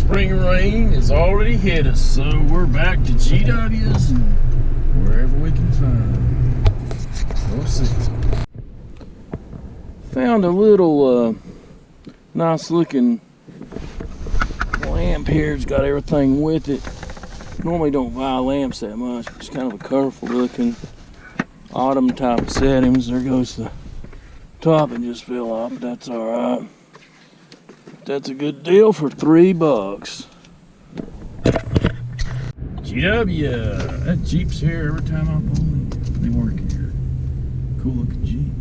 spring rain has already hit us, so we're back to GW's and wherever we can find. We'll see. Found a little nice looking lamp here. It's got everything with it. Normally don't buy lamps that much. It's kind of a colorful looking autumn type of settings. There goes the top and just fell off, but that's alright. That's a good deal for $3. GW, that Jeep's here every time I pull in. They work here. Cool looking Jeep.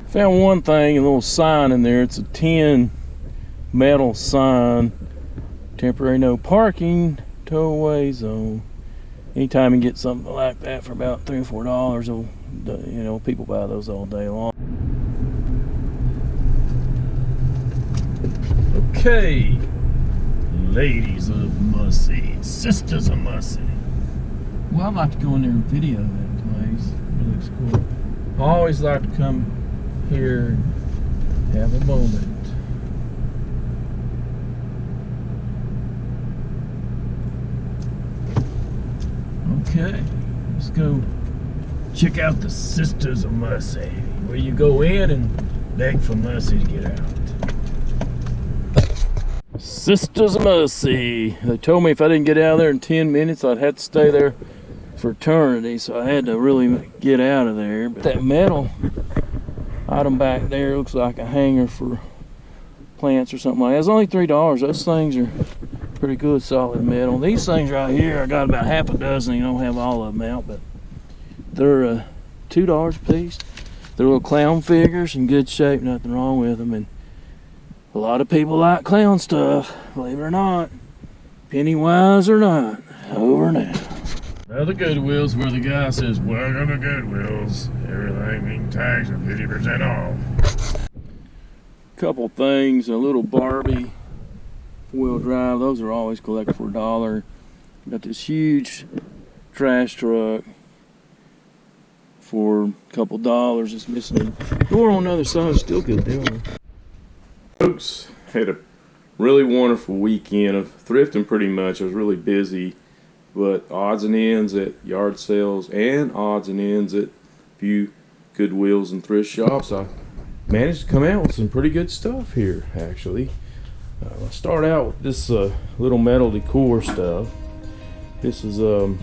Found one thing, a little sign in there. It's a tin metal sign. Temporary no parking, tow away zone. Anytime you get something like that for about $3 or $4, you know, people buy those all day long. Okay, ladies of Mussey, sisters of Mussey. Well, I'd like to go in there and video that place. It looks cool. I always like to come here and have a moment. Okay, let's go check out the Sisters of Mussey, where you go in and beg for mercy to get out. Sisters of Mussey. They told me if I didn't get out of there in 10 minutes, I'd have to stay there for eternity, so I had to really get out of there. But that metal item back there looks like a hanger for plants or something like that. It's only $3. Those things are pretty good, solid metal. These things right here, I got about half a dozen. You don't have all of them out, but they're $2 a piece. They're little clown figures in good shape, nothing wrong with them. And a lot of people like clown stuff, believe it or not. Penny wise or not, over now. Now the Goodwill's where the guy says, welcome to Goodwill's. Everything being taxed at 50% off. Couple things, a little Barbie four-wheel drive. Those are always collected for $1. Got this huge trash truck for a couple dollars. It's missing a door on the other side. Still good deal. Folks, had a really wonderful weekend of thrifting pretty much. I was really busy, but odds and ends at yard sales and odds and ends at a few Goodwills and thrift shops. I managed to come out with some pretty good stuff here, actually. I'll start out with this little metal decor stuff. This is, I'm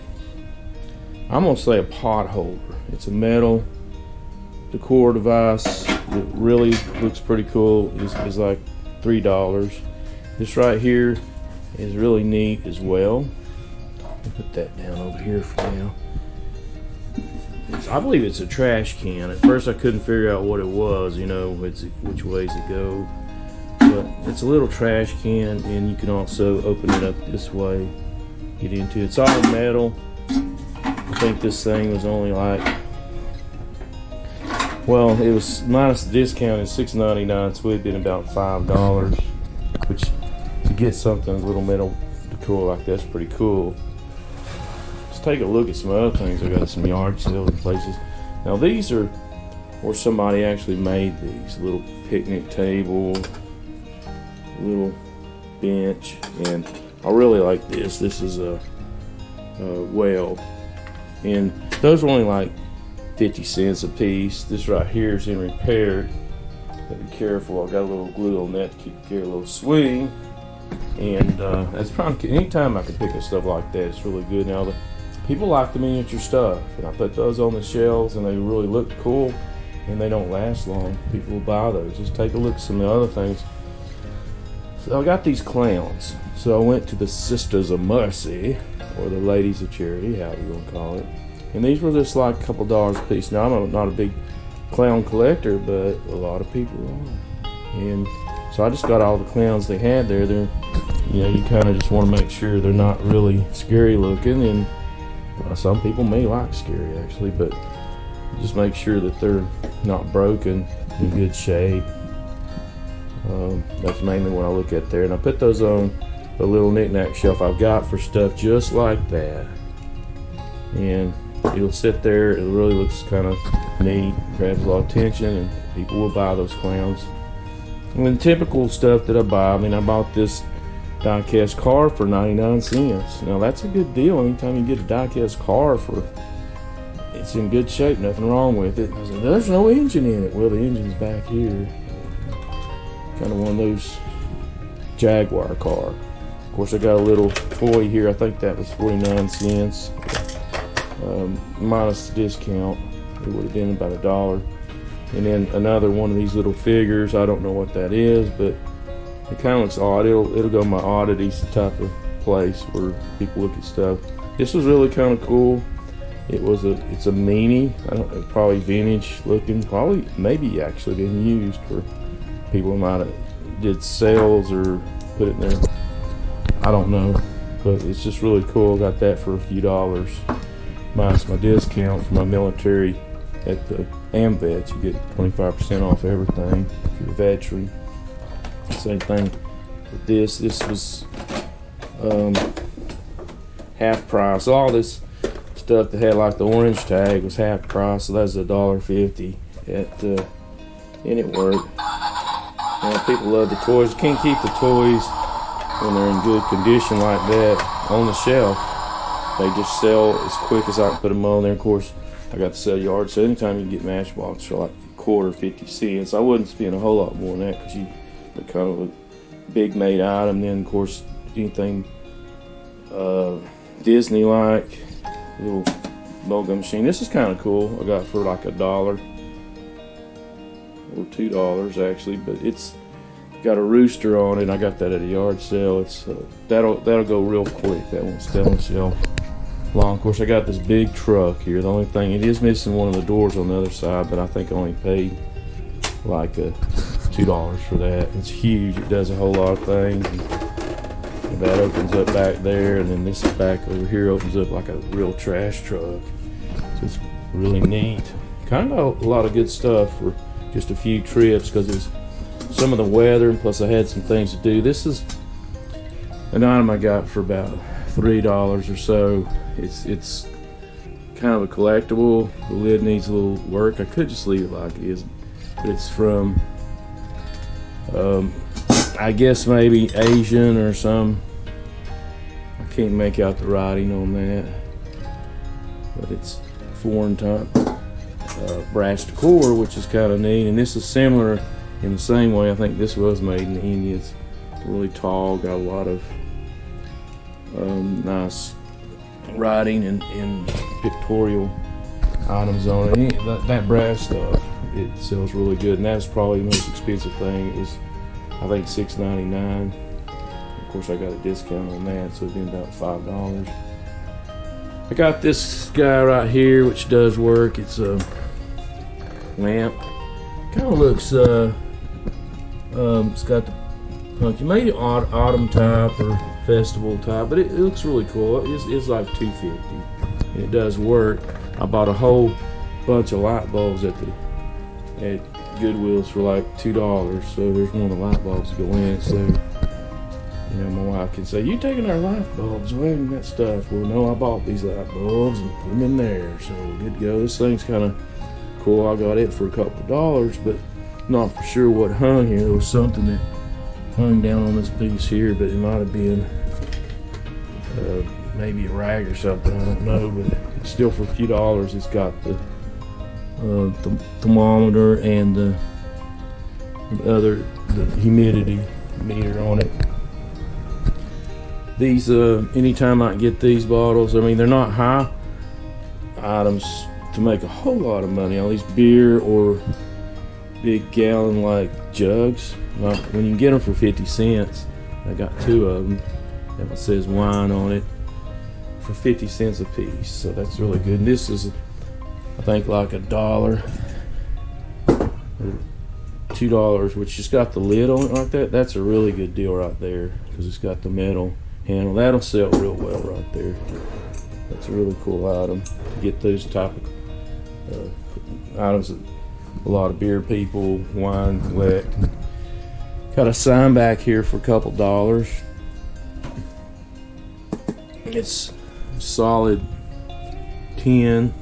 going to say a pot holder. It's a metal decor device. It really looks pretty cool. It's like $3. This right here is really neat as well. I'll put that down over here for now. I believe it's a trash can. At first I couldn't figure out what it was, you know, which ways it go. But it's a little trash can, and you can also open it up this way, get into it. It's all metal. I think this thing was only like, well, it was minus the discount is $6.99, so it'd been about $5, which to get something a little metal decor like that's pretty cool. Let's take a look at some other things. I got some yard sales and places. Now these are where somebody actually made these. Little picnic table, little bench, and I really like this. This is a well, and those are only like 50 cents a piece. This right here is in repair. Gotta be careful. I got a little glue on that to keep a little swing, and that's probably anytime I can pick up stuff like that, it's really good. Now the people like the miniature stuff, and I put those on the shelves, and they really look cool, and they don't last long. People will buy those. Just take a look at some of the other things. So I got these clowns. So I went to the Sisters of Mussey, or the Ladies of Charity, however you want to call it. And these were just like a couple dollars a piece. Now I'm not a big clown collector, but a lot of people are. And so I just got all the clowns they had there. They're, you know, you kind of just want to make sure they're not really scary looking. And some people may like scary actually, but just make sure that they're not broken, in good shape. That's mainly what I look at there, and I put those on a little knick-knack shelf I've got for stuff just like that, and it'll sit there. It really looks kind of neat, grabs a lot of attention, and people will buy those clowns. And typical stuff that I buy, I mean, I bought this die-cast car for 99 cents. Now that's a good deal. Anytime you get a die-cast car it's in good shape, nothing wrong with it. I said, there's no engine in it. Well, the engine's back here. Kind of one of those Jaguar car. Of course, I got a little toy here. I think that was 49 cents. Minus the discount, it would have been about $1. And then another one of these little figures. I don't know what that is, but it kind of looks odd. It'll go in my oddities type of place where people look at stuff. This was really kind of cool. It's a Meanie. I don't know, probably vintage looking. Probably maybe actually been used for people might have did sales or put it in there. I don't know, but it's just really cool. Got that for a few dollars. Minus my discount for my military at the Amvets. You get 25% off everything if you're a veteran. Same thing with this. This was half price. All this stuff that had like the orange tag was half price, so that's $1.50 and it worked. People love the toys. You can't keep the toys when they're in good condition like that on the shelf. They just sell as quick as I can put them on there. Of course, I got the sell yard, so anytime you can get Matchbox for like a quarter, 50 cents, I wouldn't spend a whole lot more than that because they're kind of a big made item. Then of course anything Disney like, little logo machine. This is kind of cool. I got for like $1 or $2 actually, but it's got a rooster on it. I got that at a yard sale. It's that'll go real quick. That won't stay on the shelf long. Of course, I got this big truck here. The only thing, it is missing one of the doors on the other side, but I think I only paid like $2 for that. It's huge. It does a whole lot of things. And that opens up back there, and then this back over here opens up like a real trash truck. So it's really neat. Kind of a lot of good stuff for just a few trips because it's some of the weather, and plus I had some things to do. This is an item I got for about $3 or so. It's kind of a collectible. The lid needs a little work. I could just leave it like it is, but it's from I guess maybe Asian or some. I can't make out the writing on that, but it's foreign type brass decor, which is kind of neat. And this is similar in the same way. I think this was made in India. It's really tall, got a lot of nice writing and pictorial items on it. That brass stuff, it sells really good, and that's probably the most expensive thing. It was, I think, $6.99. Of course, I got a discount on that, so it'd be about $5. I got this guy right here, which does work. It's a lamp. Kind of looks, it's got the pumpkin, maybe autumn type or festival type, but it looks really cool. It's like $2.50. It does work. I bought a whole bunch of light bulbs at Goodwill's for like $2, so there's one of the light bulbs to go in it. So, you know, my wife can say, "You taking our light bulbs away and that stuff?" Well, no, I bought these light bulbs and put them in there, so good to go. This thing's kind of cool. I got it for a couple of dollars, but not for sure what hung here. There was something that hung down on this piece here, but it might have been maybe a rag or something. I don't know, but still for a few dollars. It's got the thermometer and the humidity meter on it. These anytime I can get these bottles, I mean, they're not high items to make a whole lot of money on these beer or big gallon like jugs. Well, when you can get them for 50 cents, I got 2 of them. And it says wine on it for 50 cents a piece, so that's really good. And this is, I think, like $1 or $2, which just got the lid on it like that. That's a really good deal right there because it's got the metal handle. That'll sell real well right there. That's a really cool item. Get those type of items that a lot of beer people, wine collect. Got a sign back here for a couple dollars. It's solid tin.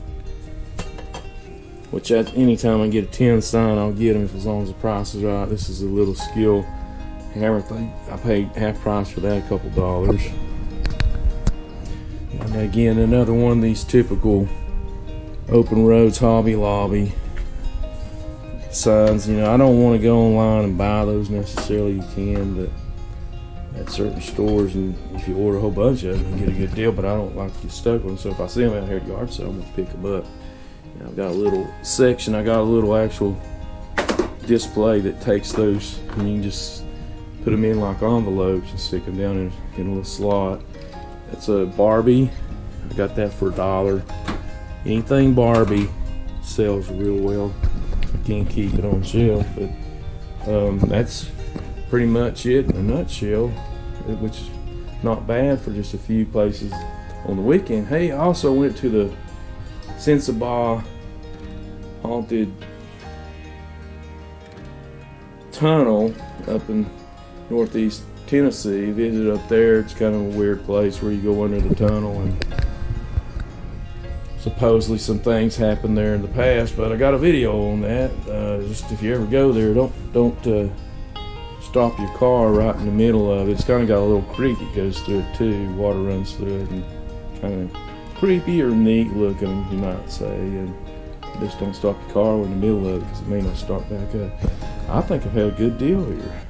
which at any time I get a 10 sign, I'll get them as long as the price is right. This is a little skill hammer thing. I paid half price for that, a couple dollars. And again, another one of these typical Open Roads Hobby Lobby signs. You know, I don't want to go online and buy those necessarily. You can, but at certain stores, and if you order a whole bunch of them, you get a good deal. But I don't like to get stuck with them, so if I see them out here at yard sale, I'm gonna pick them up. And I've got a little section. I got a little actual display that takes those, and you can just put them in like envelopes and stick them down in a little slot. That's a Barbie. I got that for $1. Anything Barbie sells real well. I can't keep it on shelf, but that's pretty much it in a nutshell, which is not bad for just a few places on the weekend. Hey, I also went to the Sensabaugh haunted tunnel up in northeast Tennessee. Visited up there. It's kind of a weird place where you go under the tunnel, and supposedly some things happened there in the past, but I got a video on that. Just if you ever go there, don't stop your car right in the middle of it. It's kind of got a little creek that goes through it too. Water runs through it, and kind of creepy or neat looking, you might say. And just don't stop your car in the middle of it, because it may not start back up. I think I've had a good deal here.